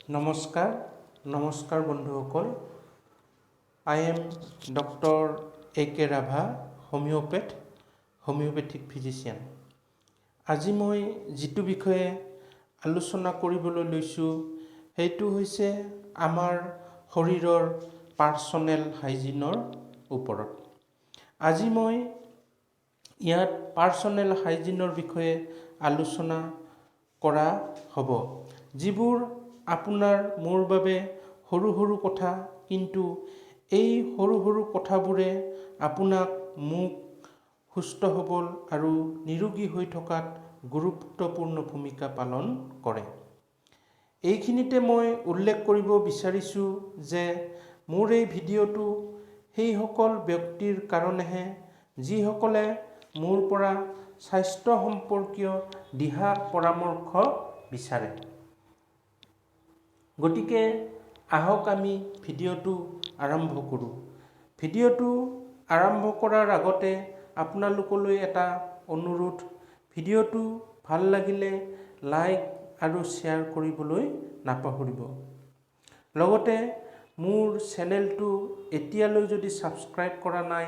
নমস্কাৰ বন্ধুসকল। I am Dr. A.K. Rabha, homeopathic physician. আজি মই যিটো বিষয়ে আলোচনা কৰিবলৈ লৈছোঁ সেইটো হৈছে আমাৰ শৰীৰৰ পাৰ্চনেল হাইজিনৰ ওপৰত। আজি মই ইয়াত পাৰ্চনেল হাইজিনৰ বিষয়ে আলোচনা কৰা হ'ব, যিবোৰ আপোনাৰ মোৰ বাবে সৰু কথা, কিন্তু এই সৰু কথাবোৰে আপোনাক মোক সুস্থ সবল আৰু নিৰোগী হৈ থকাত গুৰুত্বপূৰ্ণ ভূমিকা পালন কৰে। এইখিনিতে মই উল্লেখ কৰিব বিচাৰিছোঁ যে মোৰ এই ভিডিঅ'টো সেইসকল ব্যক্তিৰ কাৰণেহে যিসকলে মোৰ পৰা স্বাস্থ্য সম্পৰ্কীয় দিহা পৰামৰ্শ বিচাৰে। গতিকে আহক আমি ভিডিঅ'টো আৰম্ভ কৰোঁ। ভিডিঅ'টো আৰম্ভ কৰাৰ আগতে আপোনালোকলৈ এটা অনুৰোধ, ভিডিঅ'টো ভাল লাগিলে লাইক আৰু শ্বেয়াৰ কৰিবলৈ নাপাহৰিব। লগতে মোৰ চেনেলটো এতিয়ালৈ যদি ছাবস্ক্ৰাইব কৰা নাই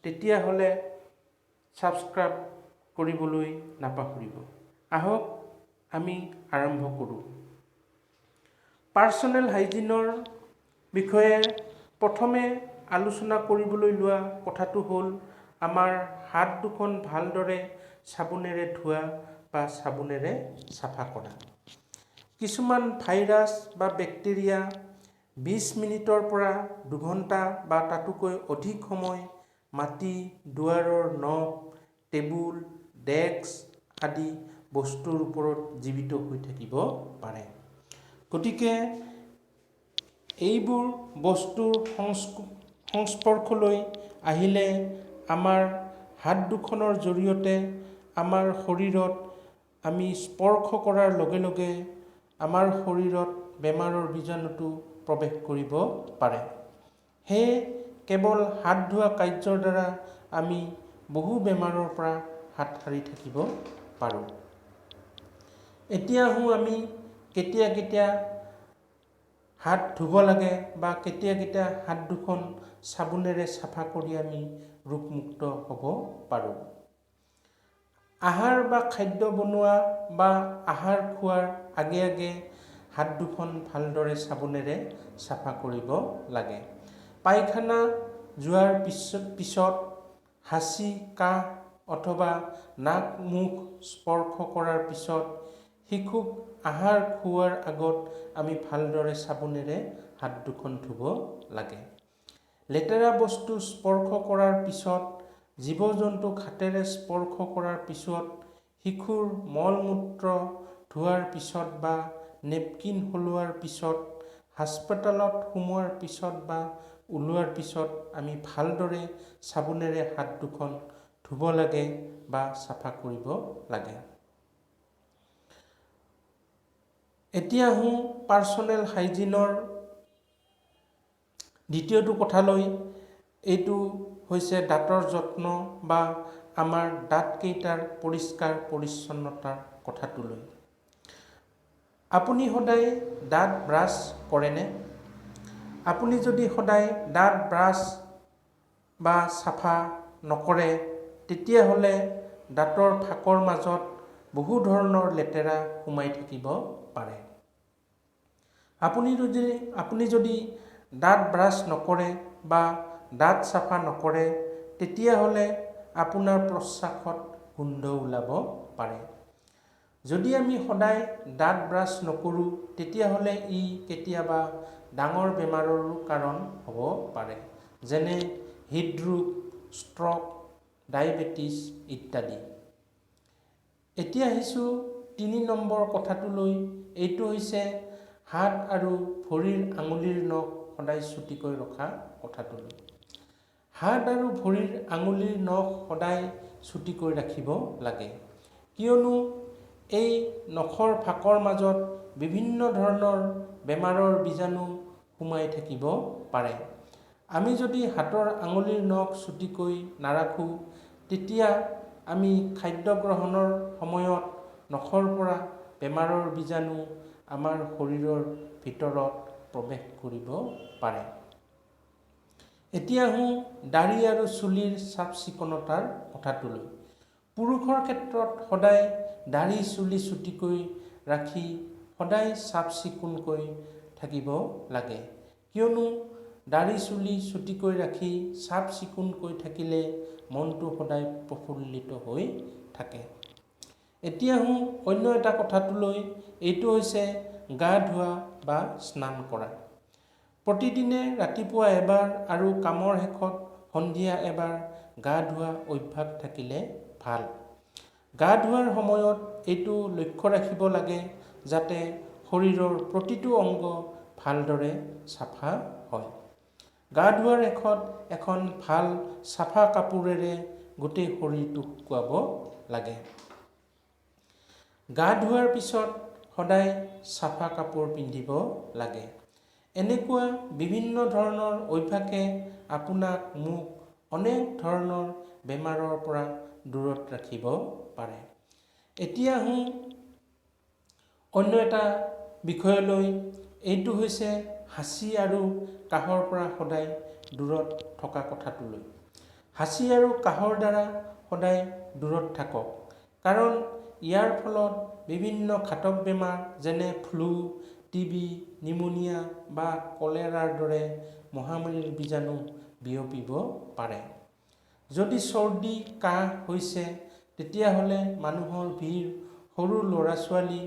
তেতিয়াহ'লে ছাবস্ক্ৰাইব কৰিবলৈ নাপাহৰিব। আহক আমি আৰম্ভ কৰোঁ। পাৰ্চনেল হাইজিনৰ বিষয়ে প্ৰথমে আলোচনা কৰিবলৈ লোৱা কথাটো হ'ল আমাৰ হাত দুখন ভালদৰে চাবোনেৰে ধোৱা বা চাবোনেৰে চাফা কৰা। কিছুমান ভাইৰাছ বা বেক্টেৰিয়া 20 মিনিটৰ পৰা 2 ঘণ্টা বা তাতোকৈ অধিক সময় মাটি, দুৱাৰৰ নখ, টেবুল, ডেস্ক আদি বস্তুৰ ওপৰত জীৱিত হৈ থাকিব পাৰে। গতিকে এইবোৰ বস্তুৰ সংস্পৰ্শলৈ আহিলে আমাৰ হাত দুখনৰ জৰিয়তে আমাৰ শৰীৰত আমি স্পৰ্শ কৰাৰ লগে লগে আমাৰ শৰীৰত বেমাৰৰ বীজাণুটো প্ৰৱেশ কৰিব পাৰে। সেয়ে কেৱল হাত ধোৱা কাৰ্যৰ দ্বাৰা আমি বহু বেমাৰৰ পৰা হাত সাৰি থাকিব পাৰোঁ। এতিয়া আহোঁ আমি কেতিয়া হাত ধুব লাগে বা কেতিয়া হাত দুখন চাবোনেৰে চাফা কৰি আমি ৰোগমুক্ত হ'ব পাৰোঁ। আহাৰ বা খাদ্য বনোৱা বা আহাৰ খোৱাৰ আগে হাত দুখন ভালদৰে চাবোনেৰে চাফা কৰিব লাগে। পায়খানা যোৱাৰ পিছত হাঁচি, কাহ অথবা নাক মুখ স্পৰ্শ কৰাৰ পিছত শিশুক আহাৰ খোৱাৰ আগত আমি ভালদৰে চাবোনেৰে হাত দুখন ধুব লাগে। লেতেৰা বস্তু স্পৰ্শ কৰাৰ পিছত, জীৱ-জন্তুক হাতেৰে স্পৰ্শ কৰাৰ পিছত, শিশুৰ মল-মূত্ৰ ধোৱাৰ পিছত বা নেপকিন সলোৱাৰ পিছত, হাস্পতালত সোমোৱাৰ পিছত বা ওলোৱাৰ পিছত আমি ভালদৰে চাবোনেৰে হাত দুখন ধুব লাগে বা চাফা কৰিব লাগে। এতিয়া আহোঁ পাৰ্চনেল হাইজিনৰ দ্বিতীয়টো কথালৈ। এইটো হৈছে দাঁতৰ যত্ন বা আমাৰ দাঁতকেইটাৰ পৰিষ্কাৰ পৰিচ্ছন্নতাৰ কথাটোলৈ। আপুনি সদায় দাঁত ব্ৰাছ কৰেনে? আপুনি যদি সদায় দাঁত ব্ৰাছ বা চাফা নকৰে তেতিয়াহ'লে দাঁতৰ ফাকৰ মাজত বহু ধৰণৰ লেতেৰা সোমাই থাকিব পাৰে। আপুনি যদি দাঁত ব্ৰাছ নকৰে বা দাঁত চাফা নকৰে তেতিয়াহ'লে আপোনাৰ প্ৰস্ৰাৱত গোন্ধ ওলাব পাৰে। যদি আমি সদায় দাঁত ব্ৰাছ নকৰোঁ তেতিয়াহ'লে ই কেতিয়াবা ডাঙৰ বেমাৰৰো কাৰণ হ'ব পাৰে, যেনে হৃদৰোগ, ষ্ট্ৰক, ডায়েবেটিছ ইত্যাদি। এতিয়া আহিছোঁ 3 নম্বৰ কথাটোলৈ। এইটো হৈছে হাত আৰু ভৰিৰ আঙুলিৰ নখ সদায় চুটিকৈ ৰখা কথাটোলৈ। হাত আৰু ভৰিৰ আঙুলিৰ নখ সদায় চুটিকৈ ৰাখিব লাগে, কিয়নো এই নখৰ ফাকৰ মাজত বিভিন্ন ধৰণৰ বেমাৰৰ বীজাণু সোমাই থাকিব পাৰে। আমি যদি হাতৰ আঙুলিৰ নখ চুটিকৈ নাৰাখোঁ তেতিয়া আমি খাদ্য গ্ৰহণৰ সময়ত নখৰ পৰা বেমাৰৰ বীজাণু আমাৰ শৰীৰৰ ভিতৰত প্ৰৱেশ কৰিব পাৰে। এতিয়া আহোঁ দাঢ়ি আৰু চুলিৰ চাফ চিকুণতাৰ কথাটোলৈ। পুৰুষৰ ক্ষেত্ৰত সদায় দাঢ়ি চুলি চুটিকৈ ৰাখি সদায় চাফ চিকুণকৈ থাকিব লাগে, কিয়নো দাঢ়ি চুলি চুটিকৈ ৰাখি চাফ চিকুণকৈ থাকিলে মনটো সদায় প্ৰফুল্লিত হৈ থাকে। এতিয়া আহোঁ অন্য এটা কথাটোলৈ, এইটো হৈছে গা ধোৱা বা স্নান কৰা। প্ৰতিদিনে ৰাতিপুৱা এবাৰ আৰু কামৰ শেষত সন্ধিয়া এবাৰ গা ধোৱা অভ্যাস থাকিলে ভাল। গা ধোৱাৰ সময়ত এইটো লক্ষ্য ৰাখিব লাগে যাতে শৰীৰৰ প্ৰতিটো অংগ ভালদৰে চাফা হয়। গা ধোৱাৰ শেষত এখন ভাল চাফা কাপোৰেৰে গোটেই শৰীৰটো শুকুৱাব লাগে। গা ধোৱাৰ পিছত সদায় চাফা কাপোৰ পিন্ধিব লাগে। এনেকুৱা বিভিন্ন ধৰণৰ অভ্যাসে আপোনাক মোক অনেক ধৰণৰ বেমাৰৰ পৰা দূৰত ৰাখিব পাৰে। এতিয়া আহোঁ অন্য এটা বিষয়লৈ, এইটো হৈছে হাঁচি আৰু কাহৰ পৰা সদায় দূৰত থকা কথাটোলৈ। হাঁচি আৰু কাহৰ দ্বাৰা সদায় দূৰত থাকক, কাৰণ ইয়াৰ ফলত বিভিন্ন ঘাতক বেমাৰ যেনে ফ্লু, টিবি, নিমনিয়া বা কলেৰাৰ দৰে মহামাৰীৰ বীজাণু বিয়পিব পাৰে। যদি চৰ্দি কাহ হৈছে তেতিয়াহ'লে মানুহৰ ভিৰ সৰু ল'ৰা ছোৱালী,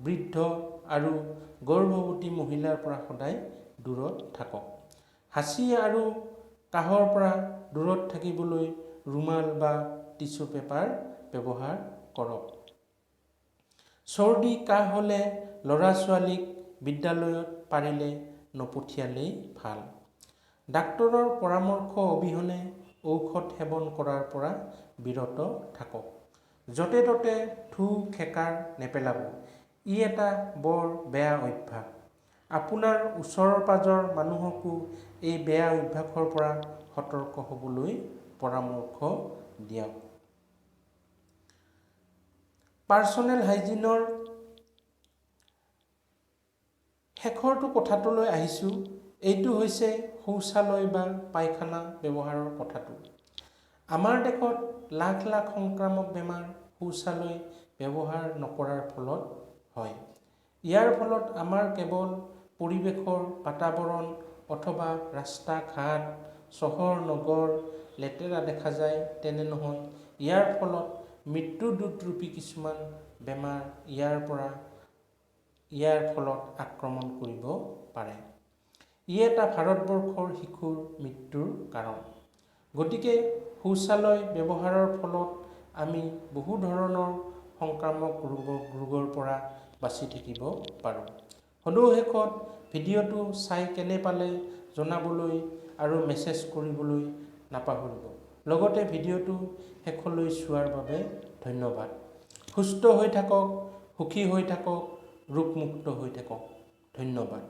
বৃদ্ধ আৰু গৰ্ভৱতী মহিলাৰ পৰা সদায় দূৰত থাকক। হাঁচি আৰু কাহৰ পৰা দূৰত থাকিবলৈ ৰুমাল বা টিছু পেপাৰ ব্যৱহাৰ কৰক। চৰ্দি কাহ হ'লে ল'ৰা ছোৱালীক বিদ্যালয়ত পাৰিলে নপঠিয়ালেই ভাল। ডাক্তৰৰ পৰামৰ্শ অবিহনে ঔষধ সেৱন কৰাৰ পৰা বিৰত থাকক। য'তে ত'তে থু খেকাৰ নেপেলাব, ই এটা বৰ বেয়া অভ্যাস। আপোনাৰ ওচৰ পাজৰ মানুহকো এই বেয়া অভ্যাসৰ পৰা সতৰ্ক হ'বলৈ পৰামৰ্শ দিয়ক। পাৰ্চনেল হাইজিনৰ শেষৰটো কথাটোলৈ আহিছোঁ, এইটো হৈছে শৌচালয় বা পায়খানা ব্যৱহাৰৰ কথাটো। আমাৰ দেশত লাখ লাখ সংক্ৰামক বেমাৰ শৌচালয় ব্যৱহাৰ নকৰাৰ ফলত হয়। ইয়াৰ ফলত আমাৰ কেৱল পৰিৱেশৰ বাতাবৰণ অথবা ৰাস্তা ঘাট, চহৰ নগৰ লেতেৰা দেখা যায় তেনে নহয়, ইয়াৰ ফলত মৃত্যুদূতৰূপী কিছুমান বেমাৰ ইয়াৰ ফলত আক্ৰমণ কৰিব পাৰে। ই এটা ভাৰতবৰ্ষৰ শিশুৰ মৃত্যুৰ কাৰণ। গতিকে শৌচালয় ব্যৱহাৰৰ ফলত আমি বহু ধৰণৰ সংক্ৰামক ৰোগৰ পৰা বাচি থাকিব পাৰোঁ। সদৌ শেষত ভিডিঅ'টো চাই কেনে পালে জনাবলৈ আৰু মেছেজ কৰিবলৈ নাপাহৰিব। লগতে ভিডিঅ'টো শেষলৈ চোৱাৰ বাবে ধন্যবাদ। সুস্থ হৈ থাকক, সুখী হৈ থাকক, ৰোগমুক্ত হৈ থাকক। ধন্যবাদ।